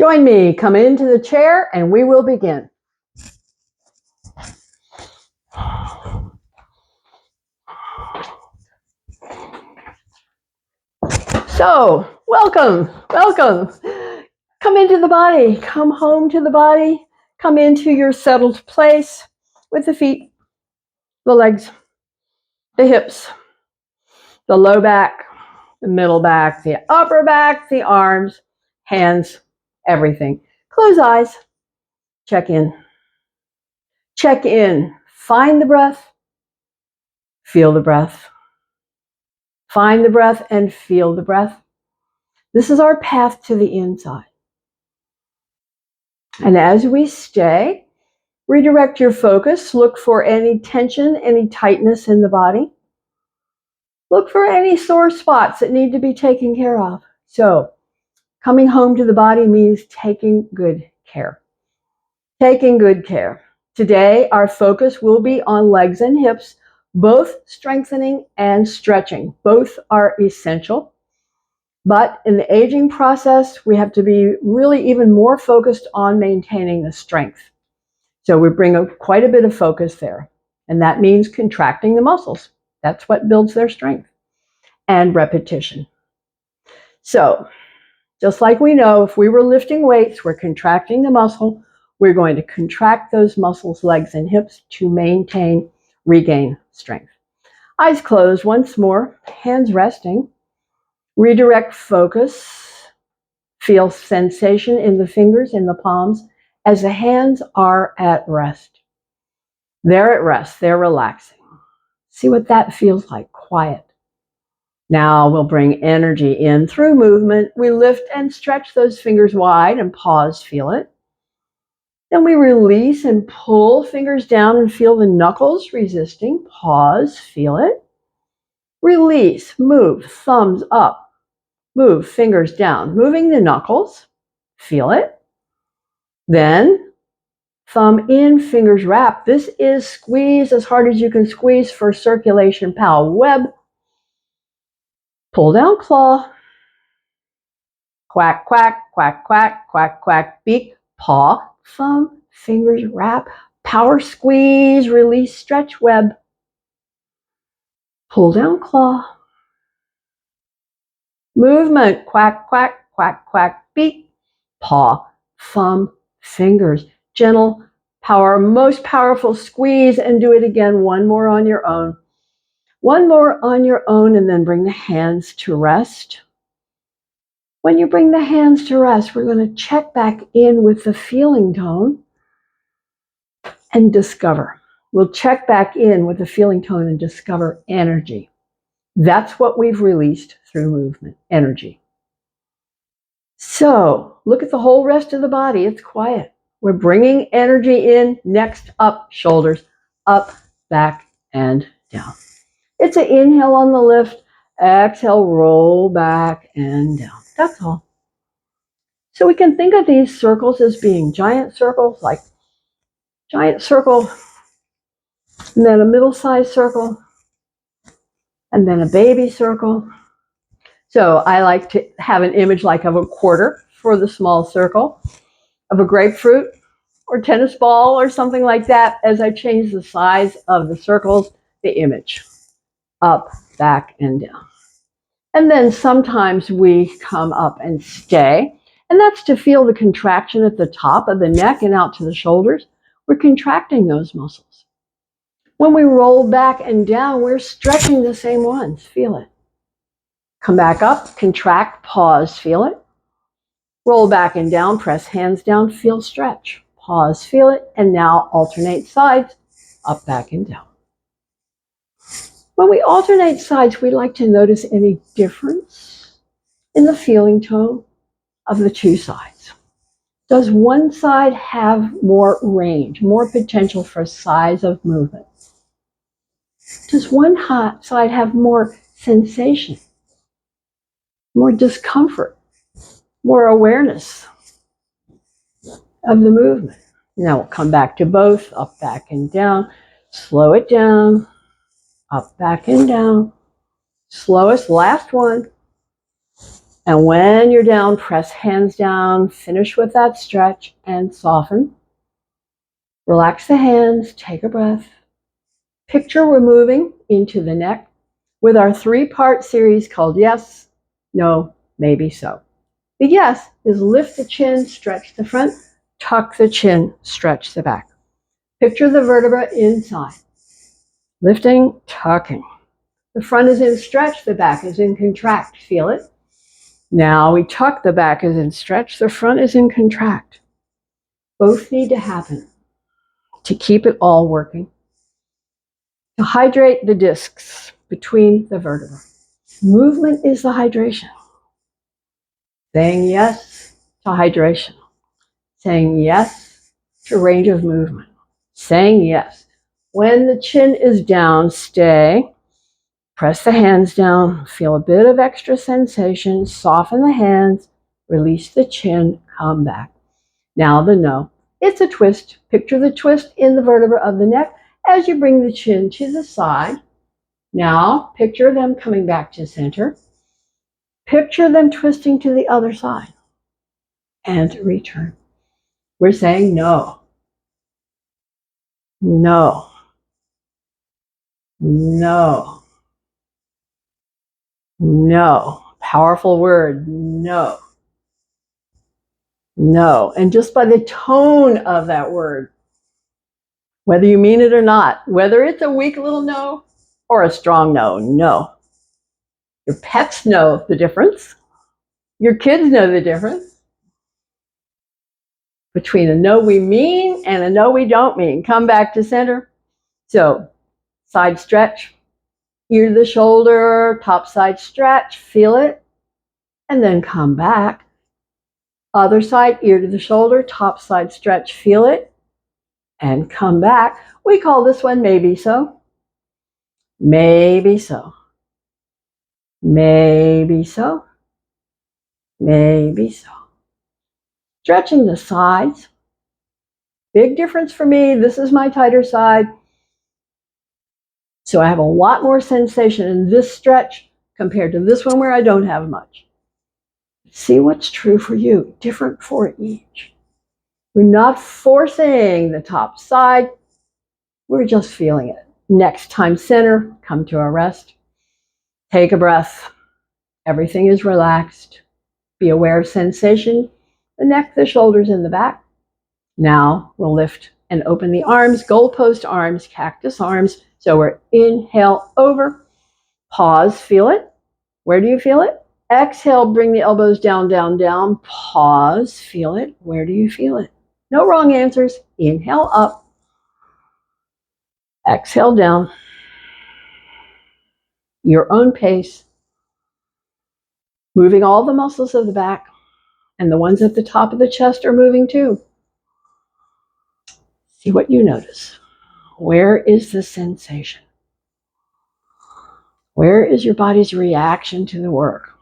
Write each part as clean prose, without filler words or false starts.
Join me, come into the chair, and we will begin. So, welcome. Come into the body, come home to the body, come into your settled place with the feet, the legs, the hips, the low back, the middle back, the upper back, the arms, hands, everything. Close eyes, check in. Check in. Find the breath, feel the breath. Find the breath and feel the breath. This is our path to the inside. And as we stay, redirect your focus. Look for any tension, any tightness in the body. Look for any sore spots that need to be taken care of. So, coming home to the body means taking good care. Taking good care. Today, our focus will be on legs and hips, both strengthening and stretching. Both are essential. But in the aging process, we have to be really even more focused on maintaining the strength. So we bring quite a bit of focus there. And that means contracting the muscles. That's what builds their strength. And repetition. So, just like we know, if we were lifting weights, we're contracting the muscle. We're going to contract those muscles, legs and hips, to maintain, regain strength. Eyes closed once more, hands resting. Redirect focus. Feel sensation in the fingers, in the palms, as the hands are at rest. They're at rest, they're relaxing. See what that feels like, quiet. Now we'll bring energy in through movement. We lift and stretch those fingers wide and pause, feel it. Then we release and pull fingers down and feel the knuckles resisting. Pause, feel it. Release, move, thumbs up. Move, fingers down, moving the knuckles. Feel it. Then, thumb in, fingers wrap. This is squeeze as hard as you can squeeze for circulation power. Web. Pull down claw. Quack, quack, quack, quack, quack, quack. Beak, paw, thumb, fingers wrap. Power squeeze, release, stretch, web. Pull down claw. Movement, quack, quack, quack, quack. Beak, paw, thumb, fingers. Gentle, power, most powerful squeeze, and do it again. One more on your own. One more on your own, and then bring the hands to rest. When you bring the hands to rest, we're going to check back in with the feeling tone and discover. We'll check back in with the feeling tone and discover energy. That's what we've released through movement, energy. So, look at the whole rest of the body. It's quiet. We're bringing energy in, next up, shoulders, up, back, and down. It's an inhale on the lift, exhale, roll back and down. That's all. So we can think of these circles as being giant circles, like giant circle, and then a middle-sized circle, and then a baby circle. So I like to have an image like of a quarter for the small circle, of a grapefruit or tennis ball or something like that. As I change the size of the circles, the image, up, back, and down. And then sometimes we come up and stay, and that's to feel the contraction at the top of the neck and out to the shoulders. We're contracting those muscles. When we roll back and down, we're stretching the same ones. Feel it. Come back up, contract, pause, feel it. Roll back and down, press hands down, feel stretch. Pause, feel it, and now alternate sides, up, back, and down. When we alternate sides, we like to notice any difference in the feeling tone of the two sides. Does one side have more range, more potential for size of movement? Does one side have more sensation, more discomfort, more awareness of the movement? Now we'll come back to both, up, back, and down. Slow it down, up, back, and down. Slowest, last one. And when you're down, press hands down, finish with that stretch and soften. Relax the hands, take a breath. Picture we're moving into the neck with our 3-part series called Yes, No, Maybe So. The yes is lift the chin, stretch the front, tuck the chin, stretch the back. Picture the vertebra inside. Lifting, tucking. The front is in stretch, the back is in contract. Feel it? Now we tuck, the back is in stretch, the front is in contract. Both need to happen to keep it all working. To hydrate the discs between the vertebrae. Movement is the hydration. Saying yes to hydration. Saying yes to range of movement. Saying yes. When the chin is down, stay. Press the hands down. Feel a bit of extra sensation. Soften the hands. Release the chin. Come back. Now the no. It's a twist. Picture the twist in the vertebra of the neck as you bring the chin to the side. Now picture them coming back to center. Picture them twisting to the other side. And return. We're saying no. No. No. No. Powerful word. No. No. And just by the tone of that word, whether you mean it or not, whether it's a weak little no or a strong no, no. Your pets know the difference. Your kids know the difference between a no we mean and a no we don't mean. Come back to center. So, side stretch, ear to the shoulder, top side stretch, feel it, and then come back. Other side, ear to the shoulder, top side stretch, feel it, and come back. We call this one maybe so. Maybe so. Maybe so. Maybe so. Stretching the sides. Big difference for me. This is my tighter side. So I have a lot more sensation in this stretch compared to this one where I don't have much. See what's true for you. Different for each. We're not forcing the top side. We're just feeling it. Next time center, come to a rest. Take a breath. Everything is relaxed. Be aware of sensation, the neck, the shoulders, and the back. Now we'll lift and open the arms, goalpost arms, cactus arms. So we're inhale over, pause, feel it. Where do you feel it? Exhale, bring the elbows down, down, down. Pause, feel it. Where do you feel it? No wrong answers. Inhale up. Exhale down. Your own pace. Moving all the muscles of the back, and the ones at the top of the chest are moving too. See what you notice. Where is the sensation? Where is your body's reaction to the work?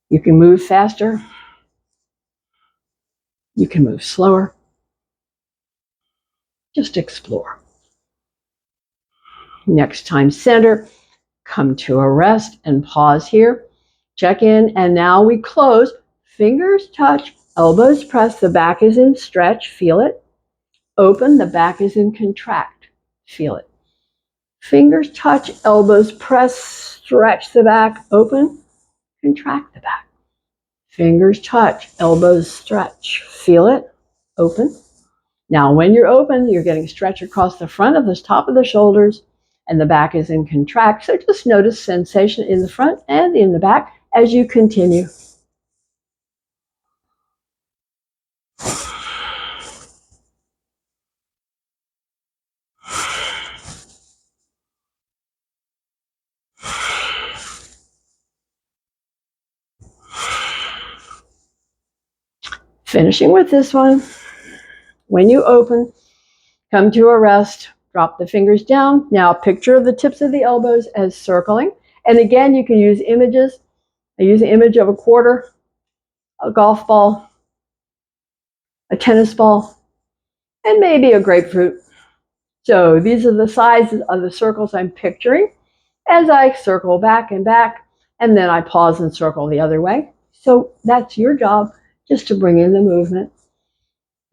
You can move faster. You can move slower. Just explore. Next time, center. Come to a rest and pause here. Check in, and now we close. Fingers touch, elbows press, the back is in stretch, feel it. Open, the back is in contract, feel it. Fingers touch, elbows press, stretch the back, open, contract the back. Fingers touch, elbows stretch, feel it, open. Now when you're open, you're getting stretch across the front of the top of the shoulders, and the back is in contract. So just notice sensation in the front and in the back as you continue. Finishing with this one. When you open, come to a rest, drop the fingers down. Now picture the tips of the elbows as circling. And again, you can use images. I use the image of a quarter, a golf ball, a tennis ball, and maybe a grapefruit. So these are the sizes of the circles I'm picturing as I circle back and back. and then I pause and circle the other way. So that's your job, just to bring in the movement.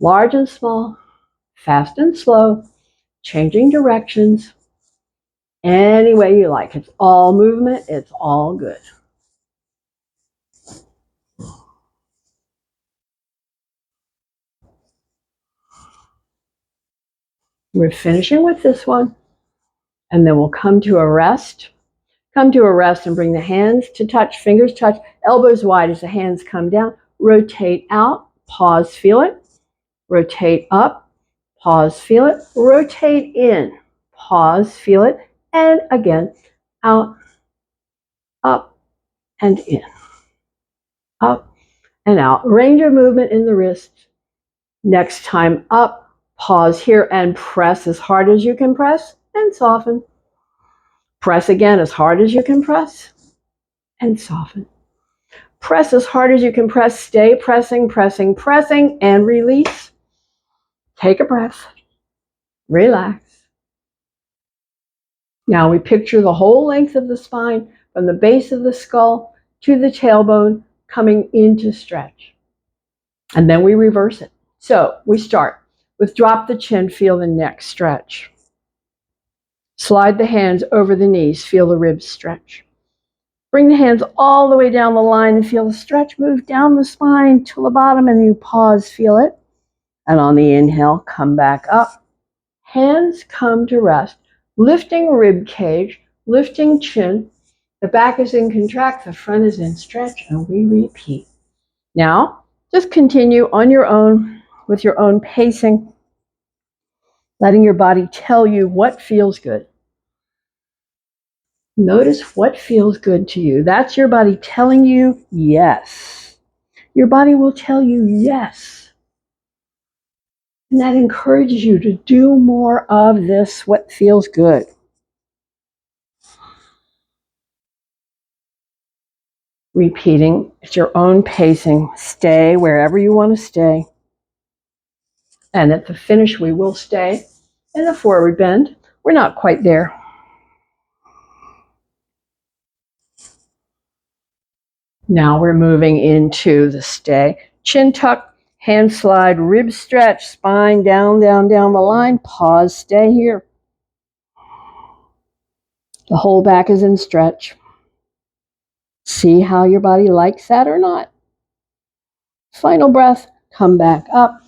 Large and small, fast and slow, changing directions, any way you like. It's all movement, it's all good. We're finishing with this one, and then we'll come to a rest. Come to a rest and bring the hands to touch, fingers touch, elbows wide as the hands come down. Rotate out, pause, feel it. Rotate up, pause, feel it. Rotate in, pause, feel it. And again, out, up, and in. Up and out. Range of movement in the wrist. Next time up, pause here and press as hard as you can press and soften. Press again as hard as you can press and soften. Press as hard as you can press. Stay pressing, pressing, pressing, and release. Take a breath. Relax. Now we picture the whole length of the spine from the base of the skull to the tailbone coming into stretch. And then we reverse it. So we start with drop the chin, feel the neck stretch. Slide the hands over the knees, feel the ribs stretch. Bring the hands all the way down the line and feel the stretch move down the spine to the bottom, and you pause, feel it. And on the inhale, come back up. Hands come to rest, lifting rib cage, lifting chin. The back is in contract, the front is in stretch, and we repeat. Now, just continue on your own with your own pacing, letting your body tell you what feels good. Notice what feels good to you. That's your body telling you yes. Your body will tell you yes. And that encourages you to do more of this, what feels good. Repeating, it's your own pacing. Stay wherever you want to stay. And at the finish, we will stay in the forward bend. We're not quite there. Now we're moving into the stay. Chin tuck, hand slide, rib stretch, spine down, down, down the line. Pause, stay here. The whole back is in stretch. See how your body likes that or not. Final breath, come back up,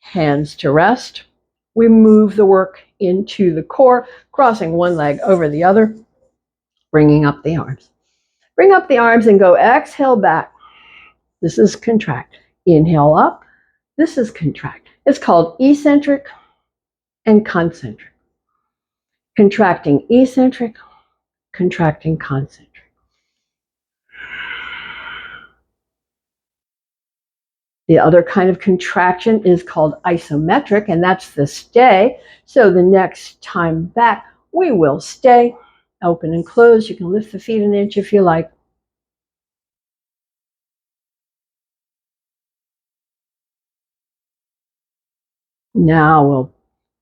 hands to rest. We move the work into the core, crossing one leg over the other, bringing up the arms. Bring up the arms and go exhale back. This is contract. Inhale up. This is contract. It's called eccentric and concentric. Contracting eccentric, contracting concentric. The other kind of contraction is called isometric, and that's the stay. So the next time back, we will stay. Open and close. You can lift the feet an inch if you like. Now we'll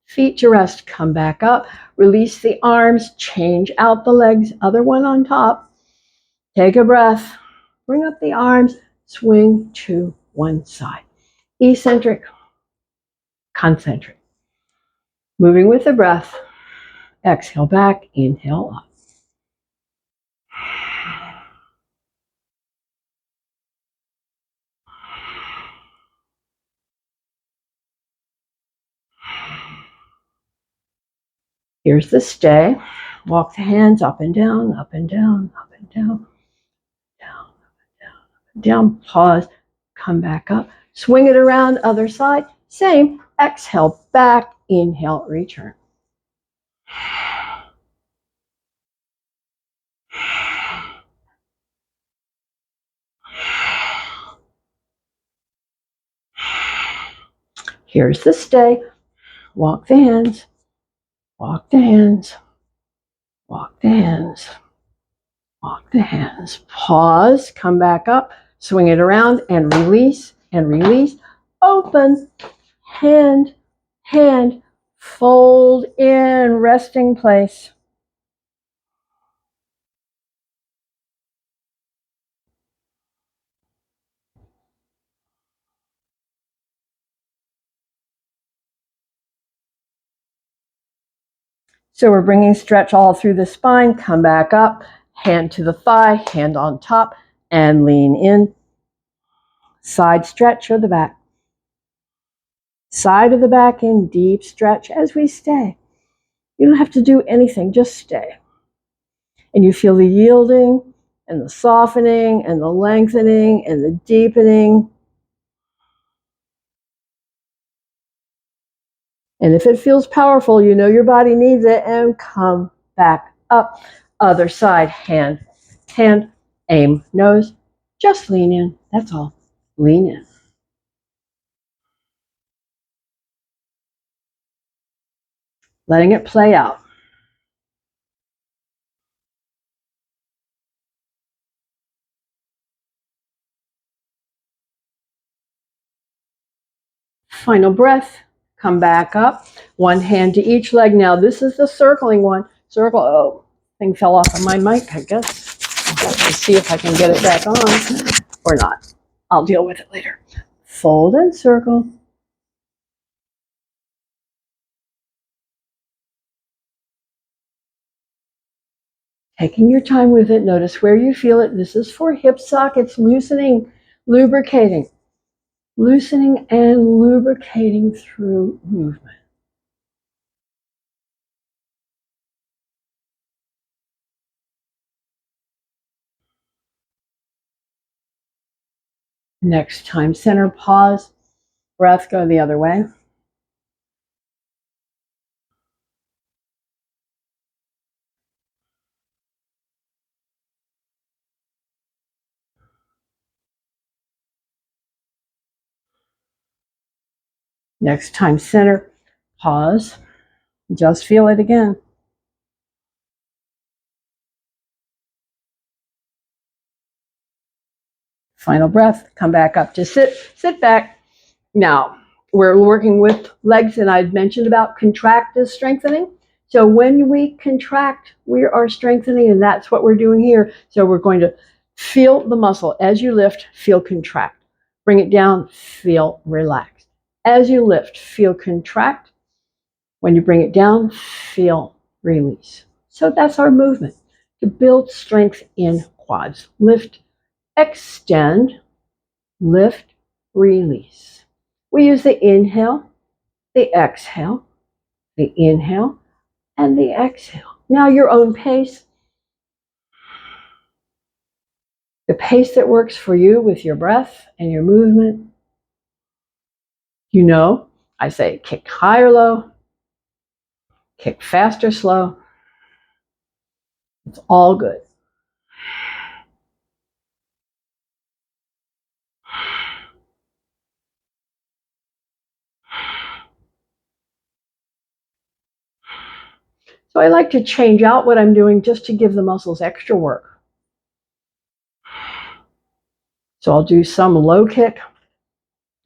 feet to rest, come back up, release the arms, change out the legs, other one on top. Take a breath, bring up the arms, swing to one side. Eccentric, concentric. Moving with the breath. Exhale back, inhale up. Here's the stay. Walk the hands up and down, up and down, up and down, down, up and down, up and down. Pause, come back up. Swing it around, other side. Same. Exhale back, inhale, return. Here's the stay. Walk the hands, walk the hands, walk the hands, walk the hands. Pause, come back up, swing it around and release and release. Open, hand, hand, fold in, resting place. So we're bringing stretch all through the spine. Come back up, hand to the thigh, hand on top, and lean in. Side stretch of the back. Side of the back in, deep stretch as we stay. You don't have to do anything, just stay. And you feel the yielding and the softening and the lengthening and the deepening. And if it feels powerful, you know your body needs it, and come back up. Other side, hand, hand, aim, nose. Just lean in, that's all. Lean in. Letting it play out. Final breath. Come back up. One hand to each leg. Now this is the circling one. Circle. Oh, thing fell off of my mic, I guess. I'll have to see if I can get it back on or not. I'll deal with it later. Fold and circle. Taking your time with it. Notice where you feel it. This is for hip sockets, loosening, lubricating. Loosening and lubricating through movement. Next time, center, pause, breath, go the other way. Next time, center, pause, just feel it again. Final breath, come back up to sit back. Now, we're working with legs, and I've mentioned about contract is strengthening. So when we contract, we are strengthening, and that's what we're doing here. So we're going to feel the muscle. As you lift, feel contract. Bring it down, feel relaxed. As you lift, feel contract. When you bring it down, feel release. So that's our movement, to build strength in quads. Lift, extend, lift, release. We use the inhale, the exhale, the inhale, and the exhale. Now your own pace. The pace that works for you with your breath and your movement. You know, I say kick high or low, kick fast or slow. It's all good. So I like to change out what I'm doing just to give the muscles extra work. So I'll do some low kick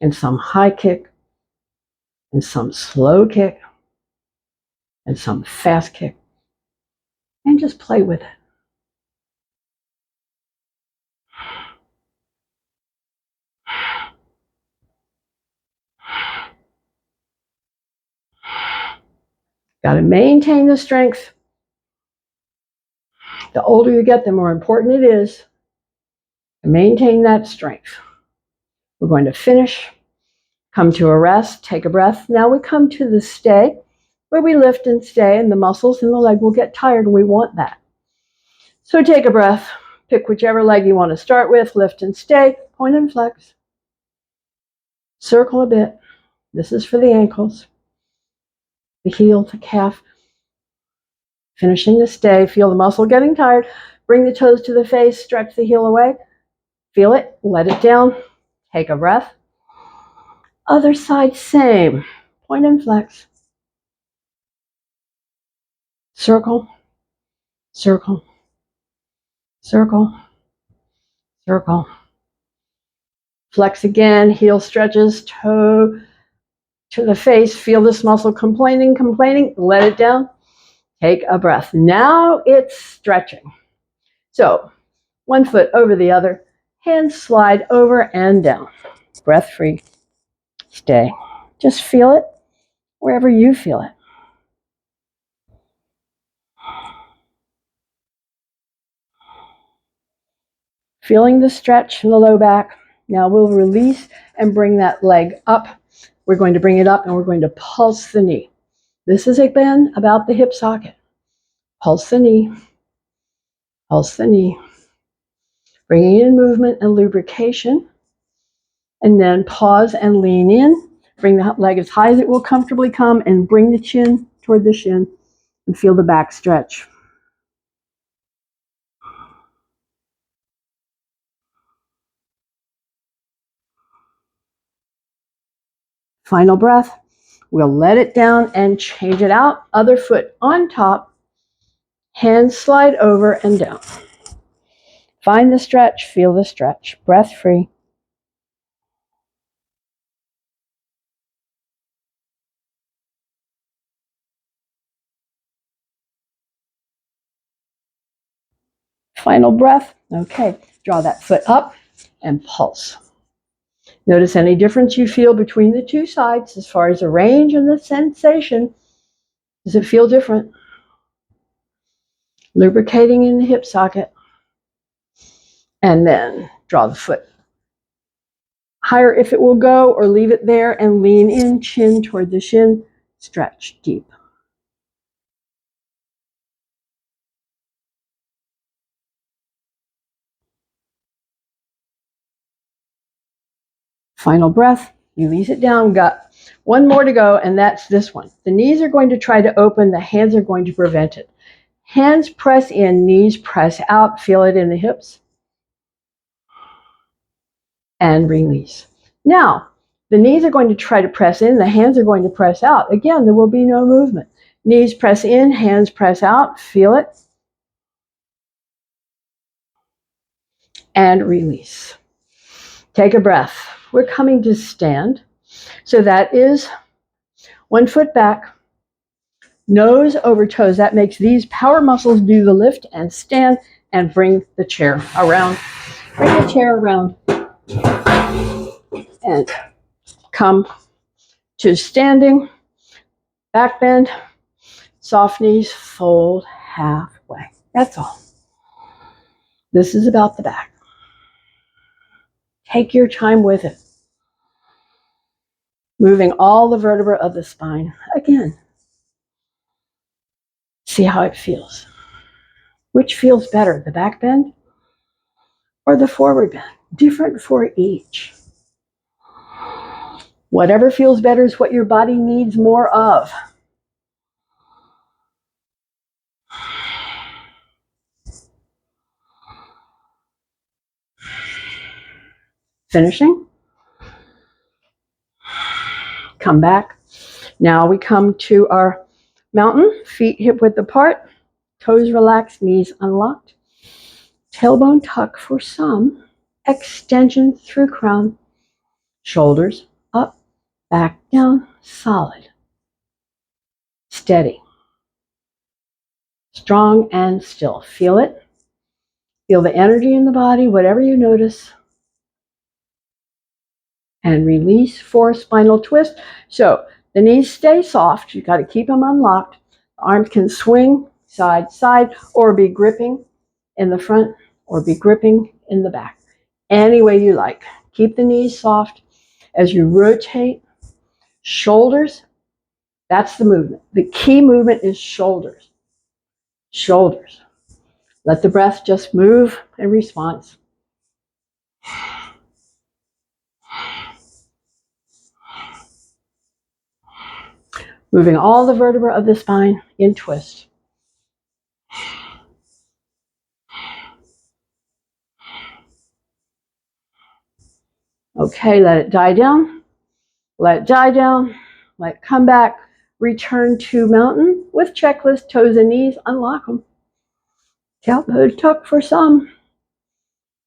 and some high kick and some slow kick and some fast kick, and just play with it. Got to maintain the strength. The older you get, the more important it is to maintain that strength. We're going to finish, come to a rest, take a breath. Now we come to the stay, where we lift and stay, and the muscles in the leg will get tired, and we want that. So take a breath, pick whichever leg you want to start with, lift and stay, point and flex. Circle a bit. This is for the ankles, the heel, the calf. Finishing the stay, feel the muscle getting tired. Bring the toes to the face, stretch the heel away. Feel it, let it down. Take a breath. Other side, same. Point and flex. Circle, circle, circle, circle. Flex again, heel stretches, toe to the face. Feel this muscle complaining, let it down. Take a breath. Now it's stretching. So, one foot over the other, hands slide over and down. Breath free. Stay. Just feel it wherever you feel it. Feeling the stretch in the low back. Now we'll release and bring that leg up. We're going to bring it up and we're going to pulse the knee. This is again about the hip socket. Pulse the knee. Pulse the knee. Bringing in movement and lubrication. And then pause and lean in. Bring the leg as high as it will comfortably come and bring the chin toward the shin and feel the back stretch. Final breath. We'll let it down and change it out. Other foot on top. Hands slide over and down. Find the stretch. Feel the stretch. Breath free. Final breath. Okay. Draw that foot up and pulse. Notice any difference you feel between the two sides as far as the range and the sensation. Does it feel different? Lubricating in the hip socket. And then draw the foot higher if it will go, or leave it there and lean in, chin toward the shin. Stretch deep. Final breath. Release it down. Got one more to go, and that's this one. The knees are going to try to open. The hands are going to prevent it. Hands press in, knees press out. Feel it in the hips. And release. Now, the knees are going to try to press in. The hands are going to press out. Again, there will be no movement. Knees press in, hands press out. Feel it. And release. Take a breath. We're coming to stand. So that is one foot back, nose over toes. That makes these power muscles do the lift, and stand and bring the chair around. Bring the chair around and come to standing. Back bend, soft knees, fold halfway. That's all. This is about the back. Take your time with it. Moving all the vertebrae of the spine. Again, see how it feels. Which feels better, the back bend or the forward bend? Different for each. Whatever feels better is what your body needs more of. Finishing. Come back. Now we come to our mountain, feet hip width apart, toes relaxed, knees unlocked. Tailbone tuck for some, extension through crown, shoulders up, back down, solid, steady, strong and still. Feel it. Feel the energy in the body, whatever you notice. And release for spinal twist. So the knees stay soft. You've got to keep them unlocked. The arms can swing side to side, or be gripping in the front, or be gripping in the back. Any way you like. Keep the knees soft. As you rotate, shoulders, that's the movement. The key movement is shoulders. Shoulders. Let the breath just move in response. Moving all the vertebrae of the spine in twist. Okay, let it die down. Let it die down. Let it come back. Return to mountain with checklist, toes and knees, unlock them. Tailbone tuck for some.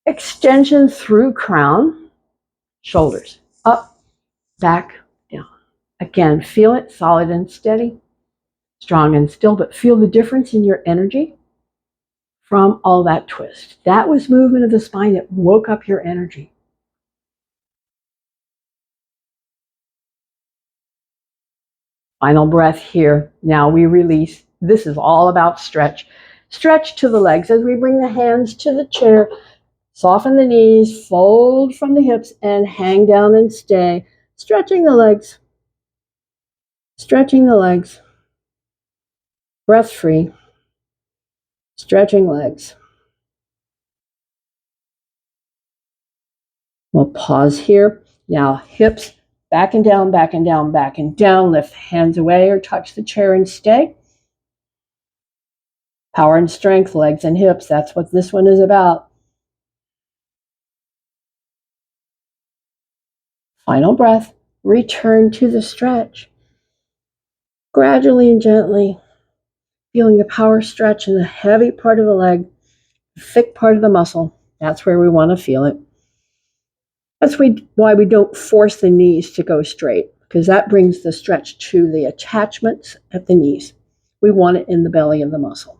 Extension through crown. Shoulders up, back, down. Again, feel it, solid and steady, strong and still, but feel the difference in your energy from all that twist. That was movement of the spine that woke up your energy. Final breath here. Now we release. This is all about stretch. Stretch to the legs as we bring the hands to the chair. Soften the knees, fold from the hips, and hang down and stay. Stretching the legs. Stretching the legs. Breath free. Stretching legs. We'll pause here. Now hips back and down, back and down, back and down. Lift hands away or touch the chair and stay. Power and strength, legs and hips. That's what this one is about. Final breath. Return to the stretch. Gradually and gently, feeling the power stretch in the heavy part of the leg, the thick part of the muscle. That's where we want to feel it. That's why we don't force the knees to go straight, because that brings the stretch to the attachments at the knees. We want it in the belly of the muscle.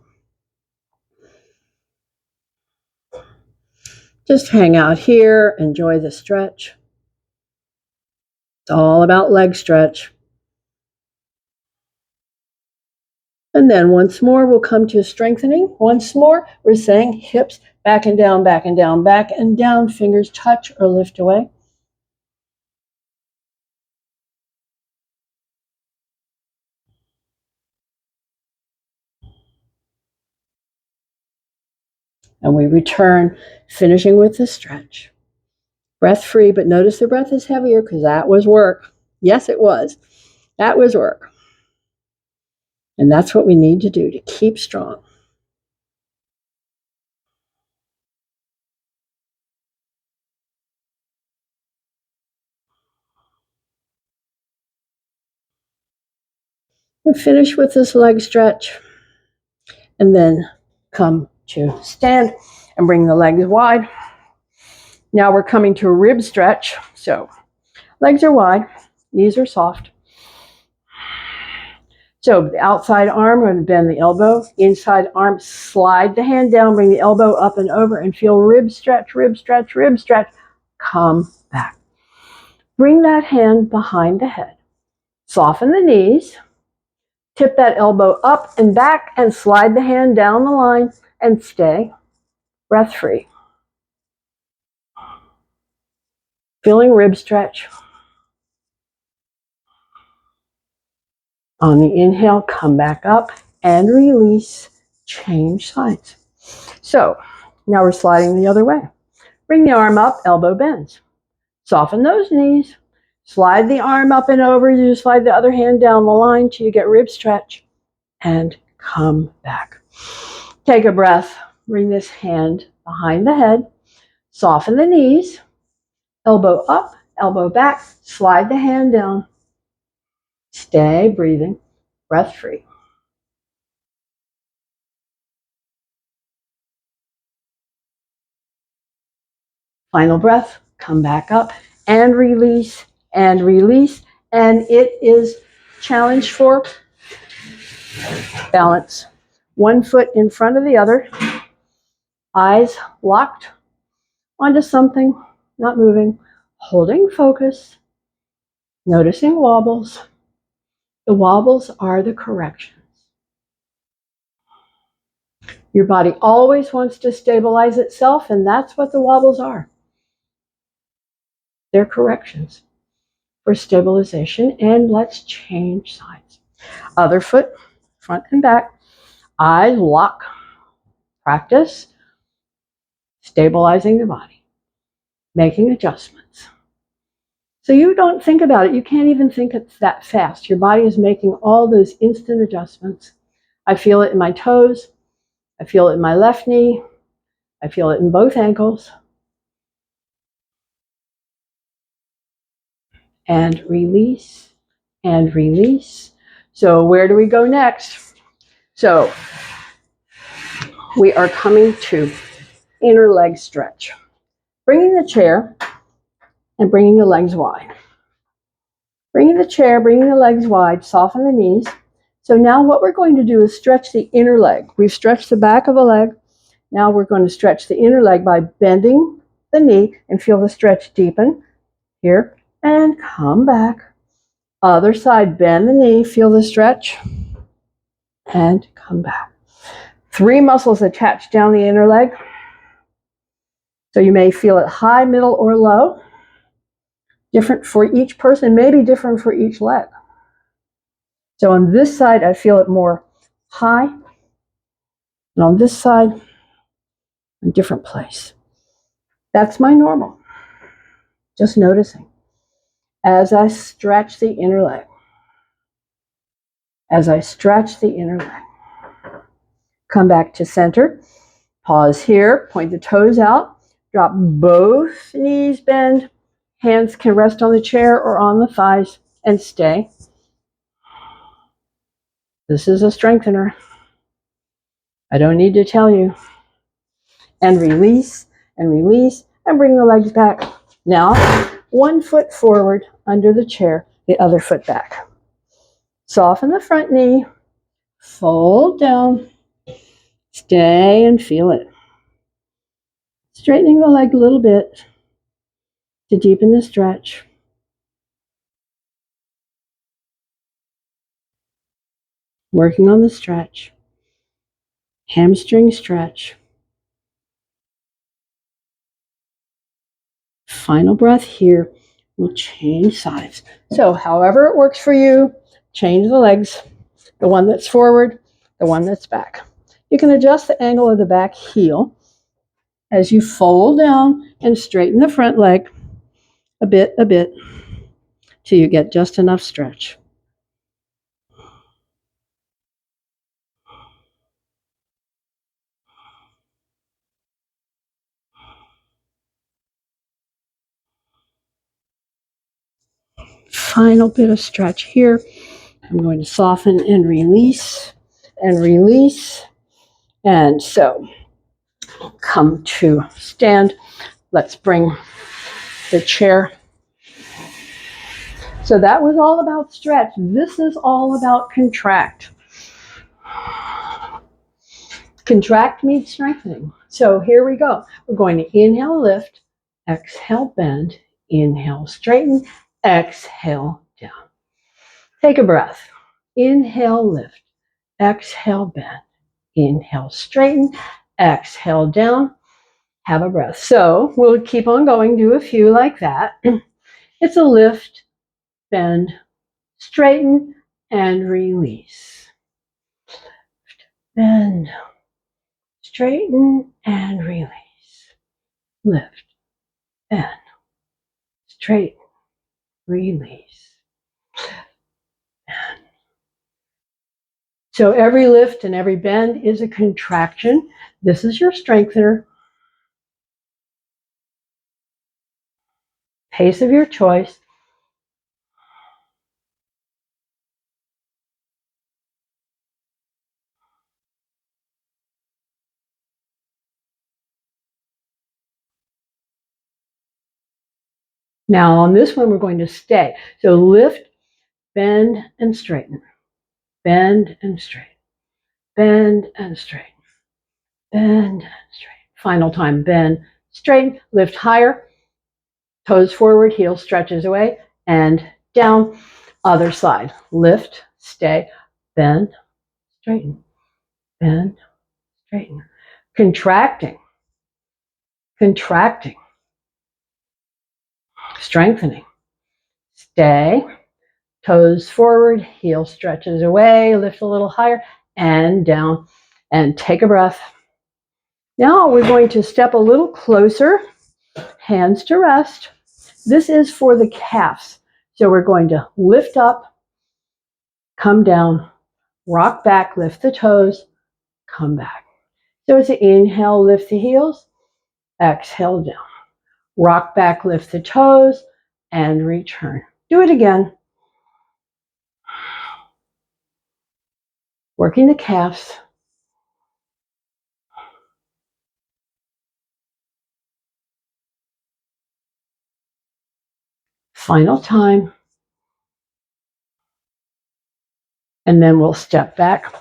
Just hang out here, enjoy the stretch. It's all about leg stretch. And then once more, we'll come to strengthening. Once more, we're saying hips back and down, back and down, back and down. Fingers touch or lift away. And we return, finishing with the stretch. Breath free, but notice the breath is heavier because that was work. Yes, it was. That was work. And that's what we need to do to keep strong. We'll finish with this leg stretch and then come to stand and bring the legs wide. Now we're coming to a rib stretch. So legs are wide, knees are soft. So the outside arm, we're going to bend the elbow. Inside arm, slide the hand down, bring the elbow up and over and feel rib stretch, rib stretch, rib stretch. Come back. Bring that hand behind the head. Soften the knees. Tip that elbow up and back and slide the hand down the line and stay. Breath free. Feeling rib stretch. On the inhale, come back up and release. Change sides. So now we're sliding the other way. Bring the arm up, elbow bends. Soften those knees. Slide the arm up and over. You slide the other hand down the line till you get rib stretch and come back. Take a breath. Bring this hand behind the head. Soften the knees. Elbow up, elbow back. Slide the hand down. Stay breathing. Breath free. Final breath. Come back up and release and release. And it is challenge for balance. One foot in front of the other. Eyes locked onto something, not moving. Holding focus. Noticing wobbles. The wobbles are the corrections. Your body always wants to stabilize itself, and that's what the wobbles are. They're corrections for stabilization, and let's change sides. Other foot, front and back. Eyes lock. Practice stabilizing the body, making adjustments. So you don't think about it. You can't even think it's that fast. Your body is making all those instant adjustments. I feel it in my toes. I feel it in my left knee. I feel it in both ankles. And release and release. So where do we go next? So we are coming to inner leg stretch. Bringing the chair and bringing the legs wide. Bringing the chair, bringing the legs wide, soften the knees. So now what we're going to do is stretch the inner leg. We've stretched the back of the leg. Now we're going to stretch the inner leg by bending the knee and feel the stretch deepen. Here and come back. Other side, bend the knee, feel the stretch and come back. 3 muscles attached down the inner leg. So you may feel it high, middle, or low. Different for each person, maybe different for each leg. So on this side, I feel it more high. And on this side, a different place. That's my normal. Just noticing. As I stretch the inner leg. As I stretch the inner leg. Come back to center. Pause here. Point the toes out. Drop both knees, bend. Hands can rest on the chair or on the thighs and stay. This is a strengthener. I don't need to tell you. And release, and release, and bring the legs back. Now, one foot forward under the chair, the other foot back. Soften the front knee, fold down, stay and feel it. Straightening the leg a little bit to deepen the stretch. Working on the stretch. Hamstring stretch. Final breath here. We'll change sides. So however it works for you, change the legs. The one that's forward, the one that's back. You can adjust the angle of the back heel as you fold down and straighten the front leg a bit, till you get just enough stretch. Final bit of stretch here. I'm going to soften and release and release. And so come to stand. Let's bring the chair. So that was all about stretch. This is all about contract. Contract means strengthening. So here we go. We're going to inhale, lift, exhale, bend, inhale, straighten, exhale, down. Take a breath. Inhale, lift, exhale, bend, inhale, straighten, exhale, down. Have a breath. So we'll keep on going, do a few like that. It's a lift, bend, straighten, and release. Bend, straighten, and release. Lift, bend, straighten, release. Bend. So every lift and every bend is a contraction. This is your strengthener. Pace of your choice. Now on this one, we're going to stay. So lift, bend, and straighten. Bend and straighten. Bend and straighten. Bend and straighten. Final time, bend, straighten, lift higher, toes forward, heel stretches away, and down. Other side, lift, stay, bend, straighten, bend, straighten. Contracting, contracting, strengthening. Stay, toes forward, heel stretches away, lift a little higher, and down, and take a breath. Now we're going to step a little closer, hands to rest. This is for the calves. So we're going to lift up, come down, rock back, lift the toes, come back. So it's an inhale, lift the heels, exhale down. Rock back, lift the toes, and return. Do it again. Working the calves. Final time. And then we'll step back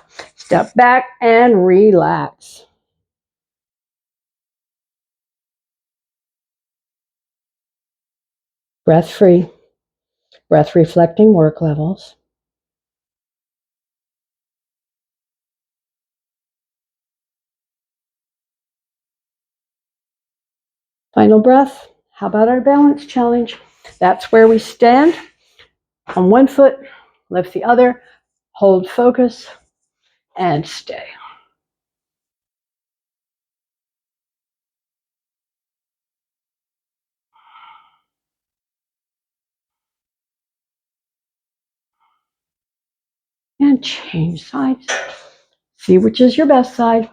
and relax. Breath free, breath reflecting work levels. Final breath. How about our balance challenge? That's where we stand on one foot, lift the other, hold focus, and stay. And change sides. See which is your best side.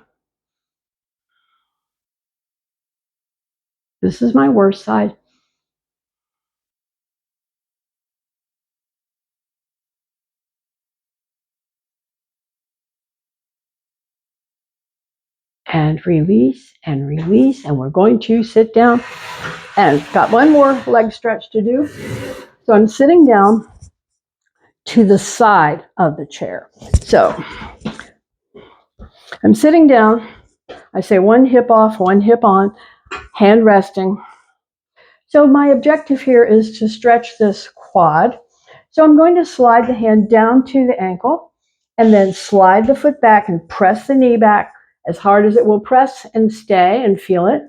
This is my worst side. And release and release. And we're going to sit down. And got one more leg stretch to do. So I'm sitting down to the side of the chair. So I'm sitting down. I say one hip off, one hip on, hand resting. So my objective here is to stretch this quad. So I'm going to slide the hand down to the ankle and then slide the foot back and press the knee back as hard as it will press and stay and feel it.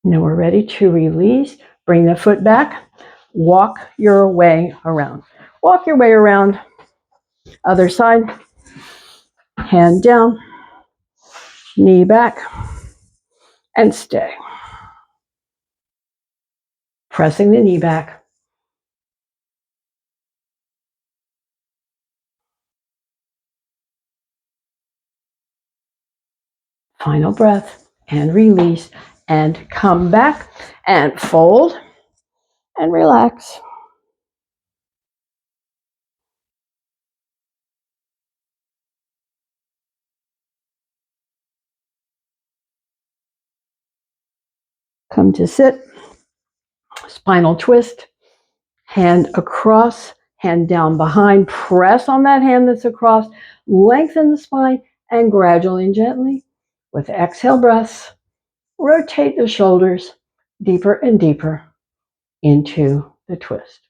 Now we're ready to release. Bring the foot back. Walk your way around. Walk your way around. Other side. Hand down. Knee back. And stay. Pressing the knee back. Final breath and release and come back and fold and relax. Come to sit, spinal twist, hand across, hand down behind, press on that hand that's across, lengthen the spine, and gradually and gently, with exhale breaths, rotate the shoulders deeper and deeper into the twist.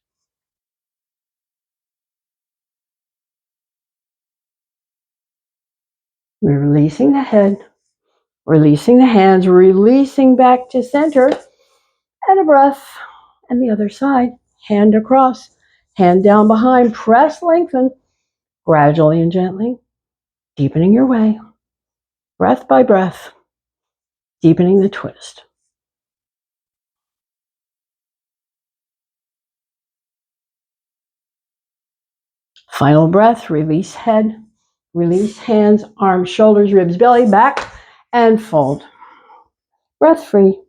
We're releasing the head, releasing the hands, releasing back to center, and a breath. And the other side, hand across, hand down behind, press, lengthen, gradually and gently, deepening your way, breath by breath, deepening the twist. Final breath, release head, release hands, arms, shoulders, ribs, belly, back, and fold. Breath free.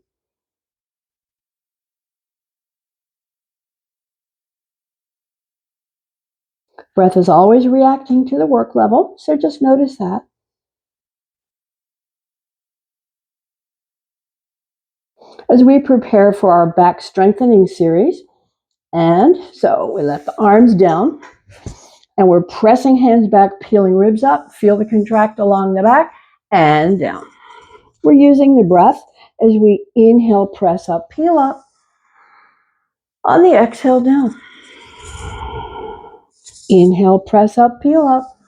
Breath is always reacting to the work level, so just notice that. As we prepare for our back strengthening series, and so we let the arms down, and we're pressing hands back, peeling ribs up, feel the contract along the back, and down. We're using the breath as we inhale, press up, peel up. On the exhale, down. Inhale, press up, peel up.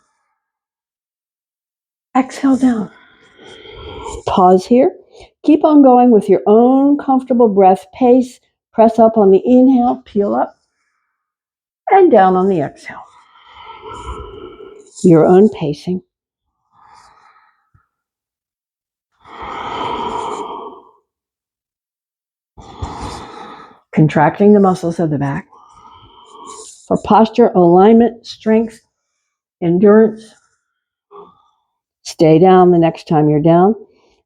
Exhale, down. Pause here. Keep on going with your own comfortable breath pace. Press up on the inhale, peel up, and down on the exhale. Your own pacing. Contracting the muscles of the back. For posture, alignment, strength, endurance. Stay down the next time you're down.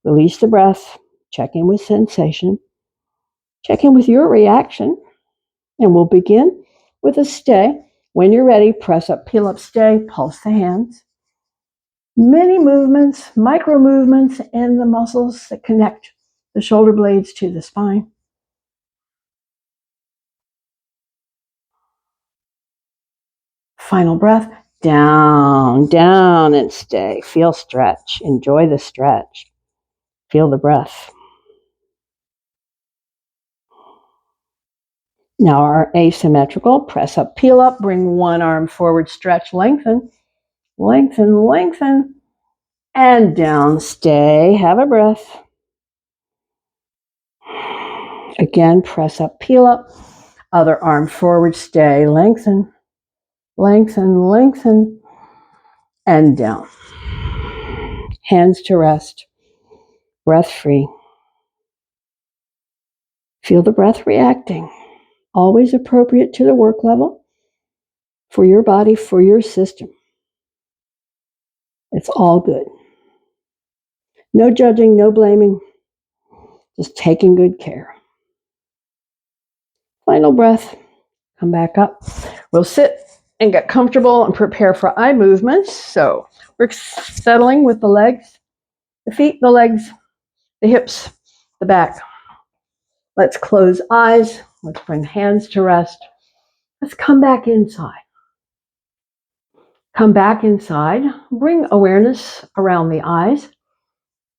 Release the breath. Check in with sensation. Check in with your reaction. And we'll begin with a stay. When you're ready, press up, peel up, stay, pulse the hands. Many movements, micro movements in the muscles that connect the shoulder blades to the spine. Final breath, down, down, and stay. Feel stretch. Enjoy the stretch. Feel the breath. Now our asymmetrical, press up, peel up, bring one arm forward, stretch, lengthen, lengthen, lengthen. and down. Stay, have a breath. Again, press up, peel up. Other arm forward, stay, lengthen, lengthen, lengthen, and down. Hands to rest, breath free. Feel the breath reacting, always appropriate to the work level, for your body, for your system. It's all good. No judging, no blaming, just taking good care. Final breath, come back up. We'll sit and get comfortable and prepare for eye movements. So we're settling with the legs, the feet, the legs, the hips, the back. Let's close eyes. Let's bring hands to rest. Let's come back inside. Come back inside. Bring awareness around the eyes,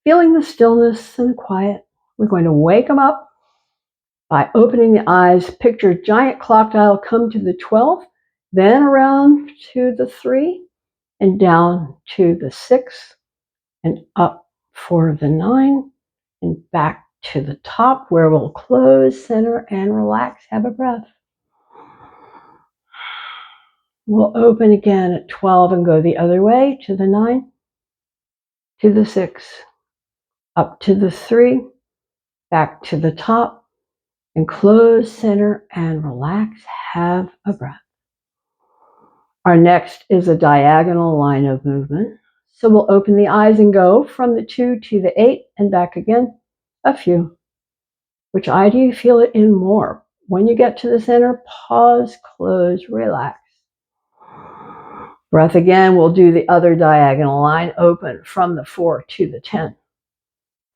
feeling the stillness and the quiet. We're going to wake them up by opening the eyes. Picture a giant clock dial come to the 12, then around to the 3, and down to the 6, and up for the 9, and back to the top where we'll close, center, and relax. Have a breath. We'll open again at 12 and go the other way to the 9, to the 6, up to the 3, back to the top, and close, center, and relax. Have a breath. Our next is a diagonal line of movement. So we'll open the eyes and go from the 2 to the 8 and back again, a few. Which eye do you feel it in more? When you get to the center, pause, close, relax. Breath again, we'll do the other diagonal line, open from the 4 to the 10.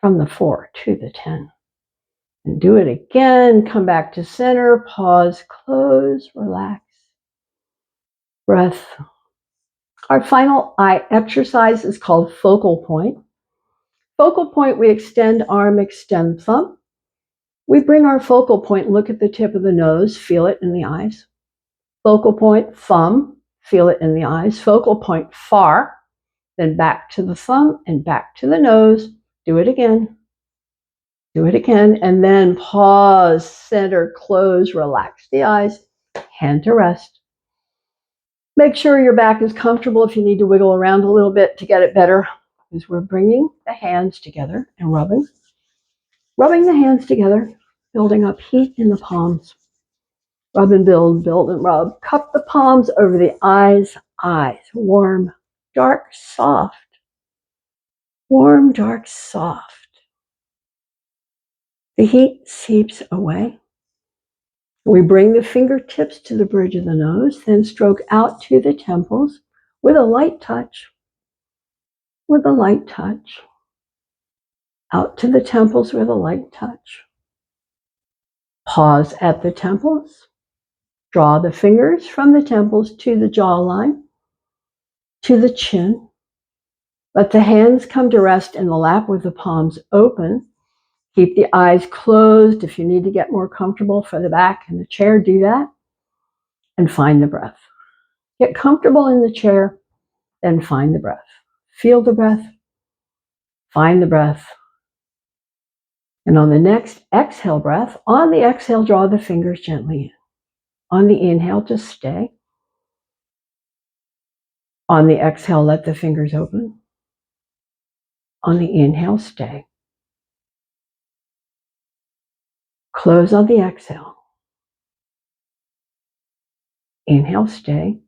From the 4 to the 10. And do it again, come back to center, pause, close, relax. Breath. Our final eye exercise is called focal point. Focal point, we extend arm, extend thumb. We bring our focal point, look at the tip of the nose, feel it in the eyes. Focal point, thumb, feel it in the eyes. Focal point, far, then back to the thumb and back to the nose. Do it again. Do it again. And then pause, center, close, relax the eyes, hand to rest. Make sure your back is comfortable if you need to wiggle around a little bit to get it better, because we're bringing the hands together and rubbing the hands together, building up heat in the palms. Rub and build and rub. Cup the palms over the eyes, warm, dark, soft. Warm, dark, soft. The heat seeps away. We bring the fingertips to the bridge of the nose, then stroke out to the temples with a light touch. With a light touch. Out to the temples with a light touch. Pause at the temples. Draw the fingers from the temples to the jawline, to the chin. Let the hands come to rest in the lap with the palms open. Keep the eyes closed. If you need to get more comfortable for the back in the chair, do that. And find the breath. Get comfortable in the chair, then find the breath. Feel the breath. Find the breath. And on the next exhale breath, on the exhale, draw the fingers gently in. On the inhale, just stay. On the exhale, let the fingers open. On the inhale, stay. Close on the exhale. Inhale, stay.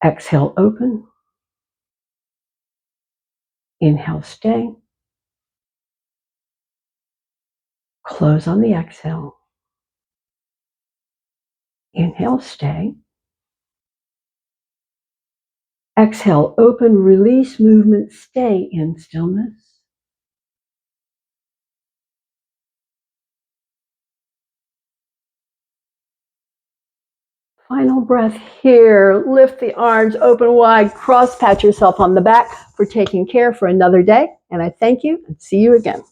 Exhale, open. Inhale, stay. Close on the exhale. Inhale, stay. Exhale, open, release movement, stay in stillness. Final breath here. Lift the arms, open wide, cross pat yourself on the back for taking care for another day. And I thank you and see you again.